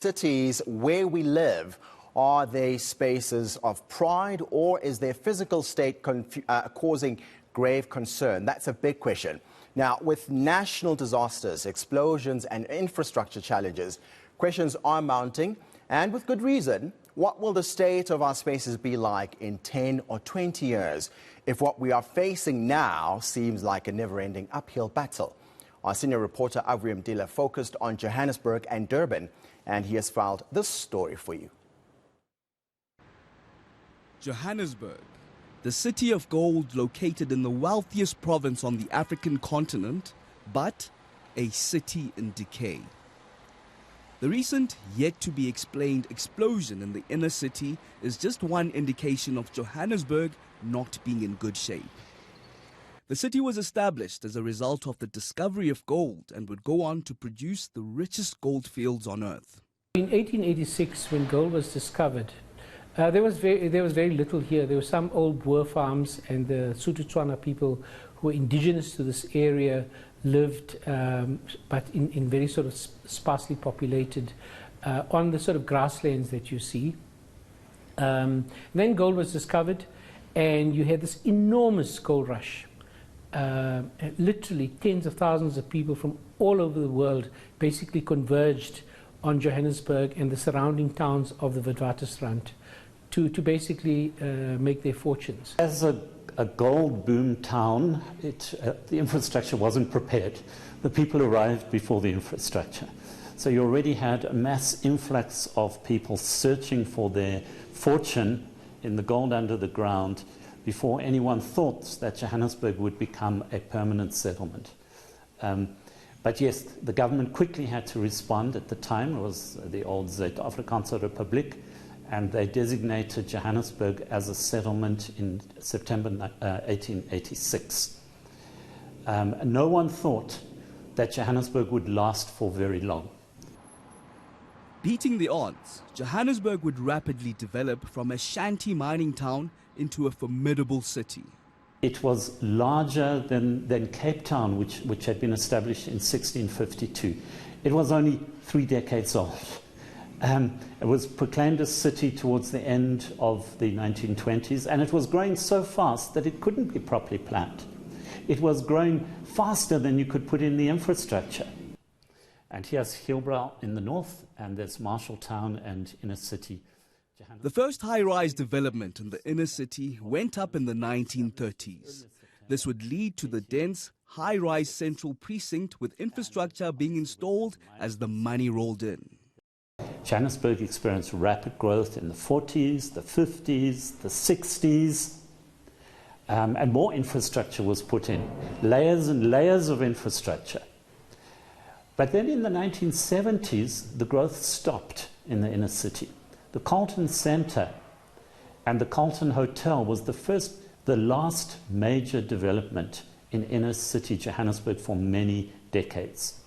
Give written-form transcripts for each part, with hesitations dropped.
Cities where we live, are they spaces of pride, or is their physical state causing grave concern? That's a big question. Now, with national disasters, explosions and infrastructure challenges, questions are mounting, and with good reason. What will the state of our spaces be like in 10 or 20 years if what we are facing now seems like a never-ending uphill battle? Our senior reporter Aviwe Mtila focused on Johannesburg and Durban, and he has filed this story for you. Johannesburg, the city of gold located in the wealthiest province on the African continent, but a city in decay. The recent, yet-to-be-explained explosion in the inner city is just one indication of Johannesburg not being in good shape. The city was established as a result of the discovery of gold and would go on to produce the richest gold fields on earth. In 1886, when gold was discovered, there was very little here. There were some old Boer farms, and the Sotho people who were indigenous to this area lived, but in very sort of sparsely populated, on the sort of grasslands that you see. Then gold was discovered, and you had this enormous gold rush. Literally tens of thousands of people from all over the world basically converged on Johannesburg and the surrounding towns of the Witwatersrand to basically make their fortunes. As a gold boom town, the infrastructure wasn't prepared. The people arrived before the infrastructure. So you already had a mass influx of people searching for their fortune in the gold under the ground before anyone thought that Johannesburg would become a permanent settlement. But yes, the government quickly had to respond. At the time, it was the old Zuid-Afrikaanse Republiek, and they designated Johannesburg as a settlement in September 1886. No one thought that Johannesburg would last for very long. Beating the odds, Johannesburg would rapidly develop from a shanty mining town into a formidable city. It was larger than Cape Town, which had been established in 1652. It was only 3 decades old. It was proclaimed a city towards the end of the 1920s, and it was growing so fast that it couldn't be properly planned. It was growing faster than you could put in the infrastructure. And here's Hillbrow in the north, and there's Marshalltown and inner city. The first high-rise development in the inner city went up in the 1930s. This would lead to the dense, high-rise central precinct with infrastructure being installed as the money rolled in. Johannesburg experienced rapid growth in the 40s, the 50s, the 60s, and more infrastructure was put in, layers and layers of infrastructure. But then in the 1970s, the growth stopped in the inner city. The Carlton Centre and the Carlton Hotel was the last major development in inner city Johannesburg for many decades.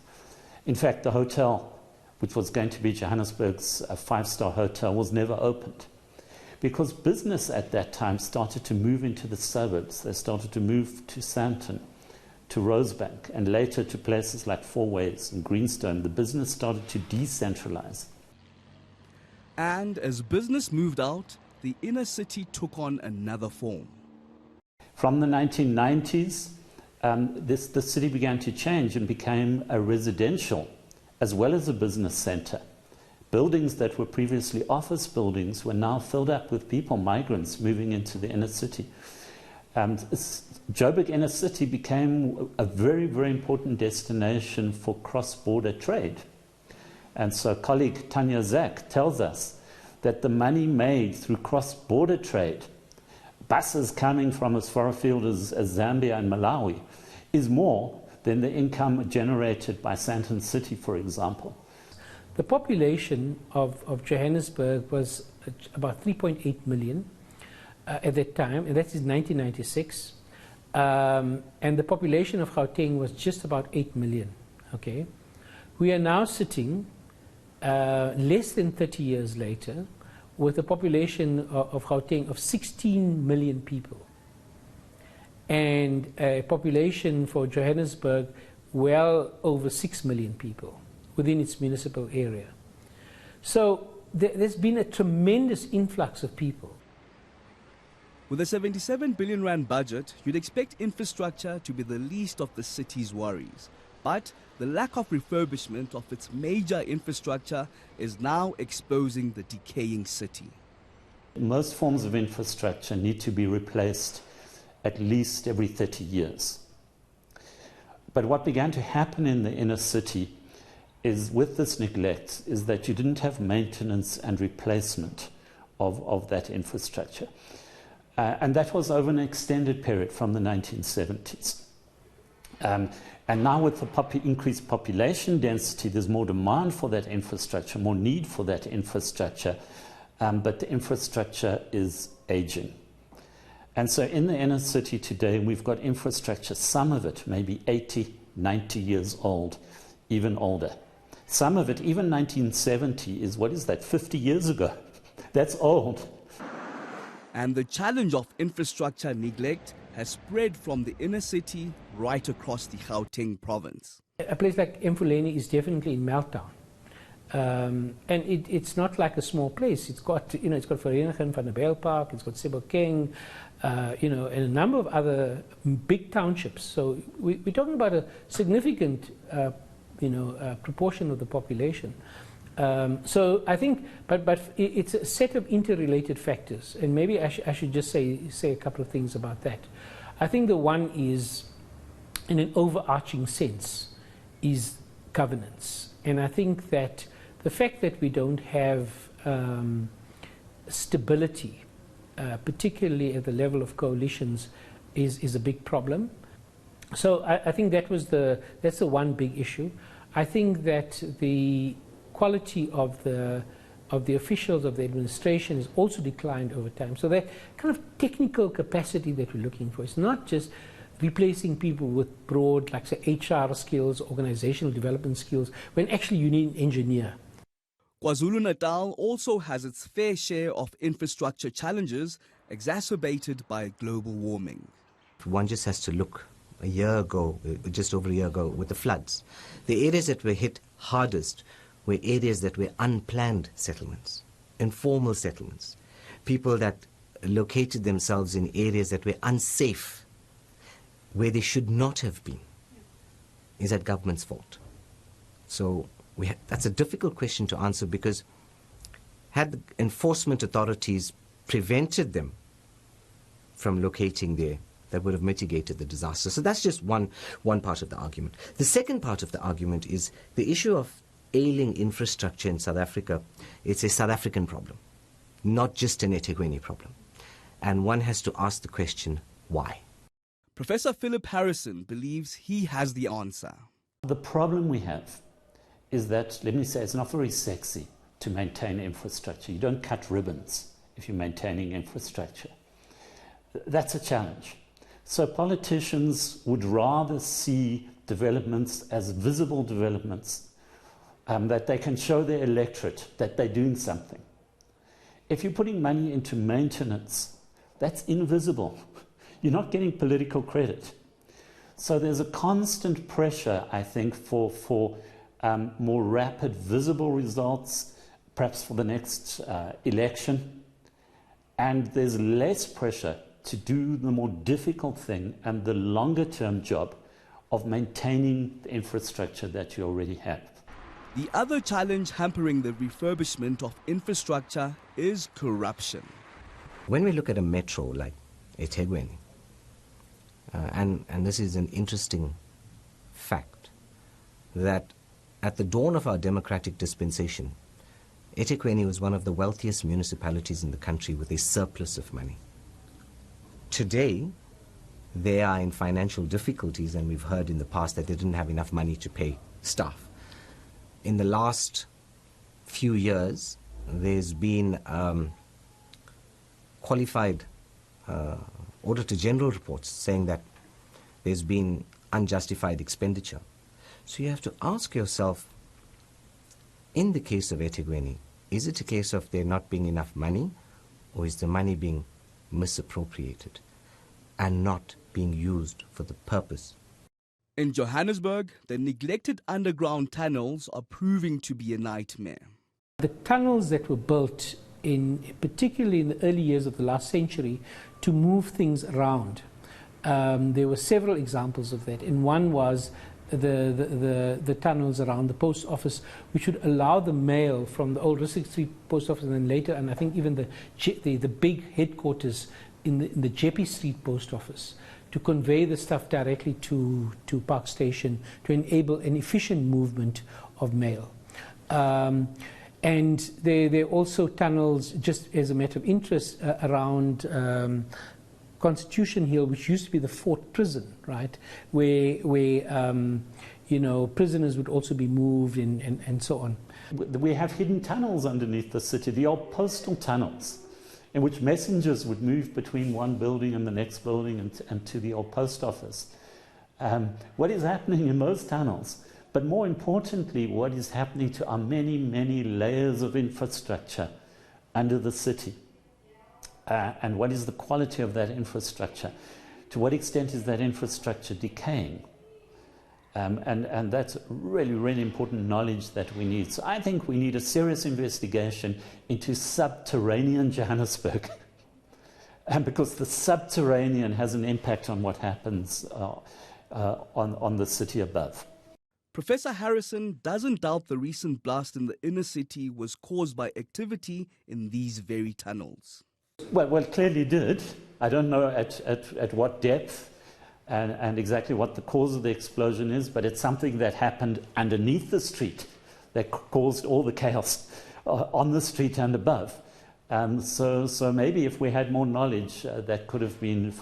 In fact, the hotel, which was going to be Johannesburg's 5-star hotel, was never opened because business at that time started to move into the suburbs. They started to move to Sandton, to Rosebank, and later to places like Four Ways and Greenstone. The business started to decentralize. And as business moved out, the inner city took on another form. From the 1990s, the city began to change and became a residential as well as a business center. Buildings that were previously office buildings were now filled up with people, migrants, moving into the inner city. Joburg inner city became a very, very important destination for cross-border trade. And so colleague Tanya Zak tells us that the money made through cross-border trade, buses coming from as far afield as Zambia and Malawi, is more than the income generated by Sandton City, for example. The population of Johannesburg was about 3.8 million at that time, and that is 1996. And the population of Gauteng was just about 8 million. Okay, we are now sitting less than 30 years later with a population of Gauteng of 16 million people, and a population for Johannesburg well over 6 million people within its municipal area. So there's been a tremendous influx of people. With a 77 billion rand budget, you'd expect infrastructure to be the least of the city's worries. But the lack of refurbishment of its major infrastructure is now exposing the decaying city. Most forms of infrastructure need to be replaced at least every 30 years. But what began to happen in the inner city is, with this neglect, is that you didn't have maintenance and replacement of that infrastructure. And that was over an extended period from the 1970s. And now with the increased population density, there's more demand for that infrastructure, more need for that infrastructure, but the infrastructure is aging. And so in the inner city today, we've got infrastructure, some of it maybe 80, 90 years old, even older. Some of it, even 1970, is, what is that, 50 years ago? That's old. And the challenge of infrastructure neglect has spread from the inner city right across the Gauteng province. A place like Mfuleni is definitely in meltdown. And it's not like a small place. It's got, it's got Vereniging van der Bijl Park, it's got Sebokeng, and a number of other big townships. So we're talking about a significant, proportion of the population. So I think, but it's a set of interrelated factors, and maybe I should just say a couple of things about that. I think the one is, in an overarching sense, is governance, and I think that the fact that we don't have stability, particularly at the level of coalitions, is a big problem. So I think that's the one big issue. I think that the quality of the officials of the administration has also declined over time. So that kind of technical capacity that we're looking for, it's not just replacing people with broad, like say, HR skills, organizational development skills, when actually you need an engineer. KwaZulu-Natal also has its fair share of infrastructure challenges exacerbated by global warming. One just has to look a year ago, just over a year ago, with the floods. The areas that were hit hardest were areas that were unplanned settlements, informal settlements, people that located themselves in areas that were unsafe, where they should not have been. Is that government's fault? So that's a difficult question to answer, because had the enforcement authorities prevented them from locating there, that would have mitigated the disaster. So that's just one part of the argument. The second part of the argument is the issue of ailing infrastructure in South Africa. It's a South African problem, not just an eThekwini problem. And one has to ask the question, why? Professor Philip Harrison believes he has the answer. The problem we have is that, let me say, it's not very sexy to maintain infrastructure. You don't cut ribbons if you're maintaining infrastructure. That's a challenge. So politicians would rather see developments as visible developments, that they can show their electorate that they're doing something. If you're putting money into maintenance, that's invisible. You're not getting political credit. So there's a constant pressure, I think, for more rapid, visible results, perhaps for the next election. And there's less pressure to do the more difficult thing and the longer-term job of maintaining the infrastructure that you already have. The other challenge hampering the refurbishment of infrastructure is corruption. When we look at a metro like eThekwini, and this is an interesting fact, that at the dawn of our democratic dispensation, eThekwini was one of the wealthiest municipalities in the country with a surplus of money. Today, they are in financial difficulties, and we've heard in the past that they didn't have enough money to pay staff. In the last few years, there's been qualified Auditor General reports saying that there's been unjustified expenditure. So you have to ask yourself, in the case of eThekwini, is it a case of there not being enough money, or is the money being misappropriated and not being used for the purpose? In Johannesburg, the neglected underground tunnels are proving to be a nightmare. The tunnels that were built, particularly in the early years of the last century, to move things around. There were several examples of that, and one was the tunnels around the post office, which would allow the mail from the old Rustick Street post office, and then later, and I think even the big headquarters in the Jeppe Street post office, to convey the stuff directly to Park Station to enable an efficient movement of mail. And there are also tunnels, just as a matter of interest, around Constitution Hill, which used to be the Fort Prison, right, where you know, prisoners would also be moved and so on. We have hidden tunnels underneath the city, the old postal tunnels, in which messengers would move between one building and the next building and to the old post office. What is happening in those tunnels? But more importantly, what is happening to our many, many layers of infrastructure under the city? And what is the quality of that infrastructure? To what extent is that infrastructure decaying? And that's really, really important knowledge that we need. So I think we need a serious investigation into subterranean Johannesburg. And because the subterranean has an impact on what happens on the city above. Professor Harrison doesn't doubt the recent blast in the inner city was caused by activity in these very tunnels. Well, it clearly did. I don't know at what depth and exactly what the cause of the explosion is, but it's something that happened underneath the street that caused all the chaos on the street and above. So maybe if we had more knowledge, that could have been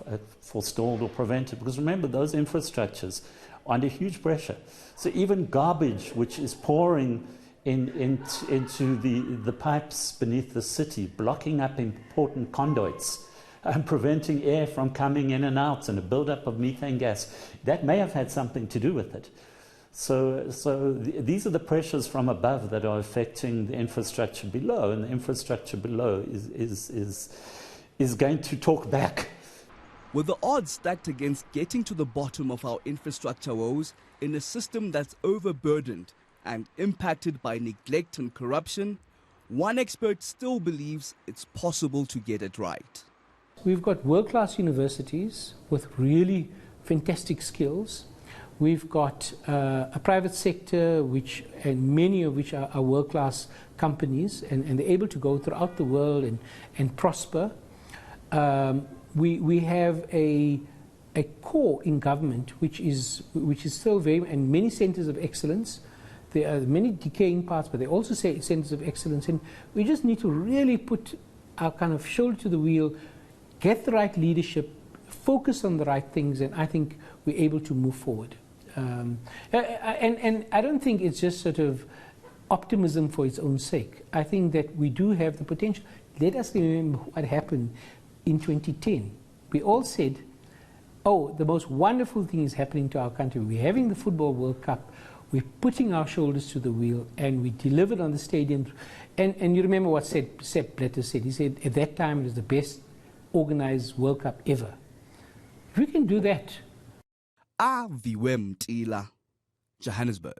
forestalled or prevented. Because remember, those infrastructures are under huge pressure. So even garbage, which is pouring into the pipes beneath the city, blocking up important conduits and preventing air from coming in and out, and a buildup of methane gas, that may have had something to do with it. So these are the pressures from above that are affecting the infrastructure below, and the infrastructure below is going to talk back. With the odds stacked against getting to the bottom of our infrastructure woes in a system that's overburdened and impacted by neglect and corruption, one expert still believes it's possible to get it right. We've got world-class universities with really fantastic skills. We've got a private sector, and many of which are world-class companies, and they're able to go throughout the world and prosper. We have a core in government which is still very, and many centers of excellence. There are many decaying parts, but they also say centers of excellence, and we just need to really put our kind of shoulder to the wheel, get the right leadership, focus on the right things, and I think we're able to move forward. And I don't think it's just sort of optimism for its own sake. I think that we do have the potential. Let us remember what happened in 2010. We all said, oh, the most wonderful thing is happening to our country. We're having the Football World Cup. We're putting our shoulders to the wheel, and we delivered on the stadium. And you remember what Sepp Blatter said. He said, at that time, it was the best organized World Cup ever. If we can do that. Aviwe Mtila, Johannesburg.